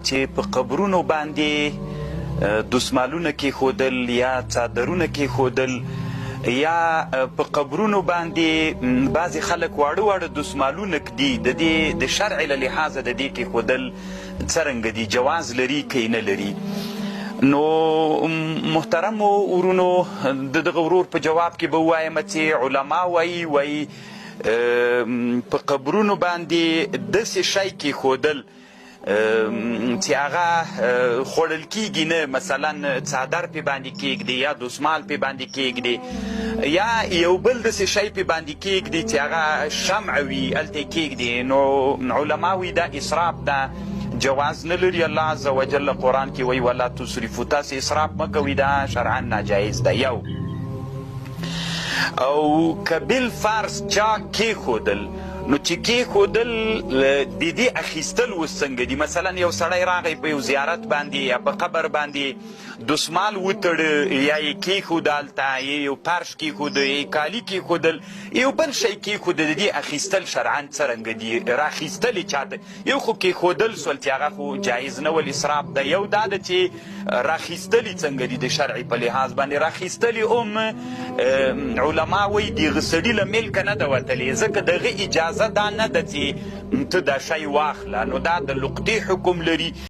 چې په قبرونو باندې دسمالونه کېښودل یا څادرونه کېښودل یا په قبرونو باندې بعضې خلک واړه واړه دسمالونه ږدي، د دې د شرع له لحاظه د دې کېښودل څرنګه دي، جواز لري که نه لري؟ نو محترمو ورونو د دغه ورور په جواب کې به ووایم چې علما وایي په قبرونو باندې داسې شی کېښودل چې هغه خوړل کېږي نه، مثلا څادر پې باندې کېږدي یا دسمال پې باندې کېږدي یا یو بل داسې شی پې باندې کېږدي چې هغه شمع وي هلته یې کېږدي، نو علما وایي دا اسراف ده، جواز نه لري. الله عز وجل قرآن کې وایي ولا تسرفو، تاسې اسراف مه کوئ، دا شرعا ناجایز ده. یو او که بالفرض چا کېښودل، نو چې کېښودل د دې اخیستل اوس څنګه دي؟ مثلا یو سړی راغی په یو زیارت باندې یا په قبر باندې دسمال وتړه یا یې کېښوده هلته، یا یو فرش کېښوده، یا کالي کېښودل، یو بل شی کېښوده، د دې اخیستل شرعا څرنګه دي؟ راخیستل یې چاته، یو خو کېښودل سول چې هغه خو جایز نه ول، اسراف ده. یو دا ده چې راخیستل یې څنګه دي د شرعي په لحاظ باندې؟ راخیستل یې علما وایي دغه سړي له ملکه نه ده وتلې، ځکه دغه اجازه دا نه ده چې ته دا شی واخله، نو دا د لقطې حکم لري.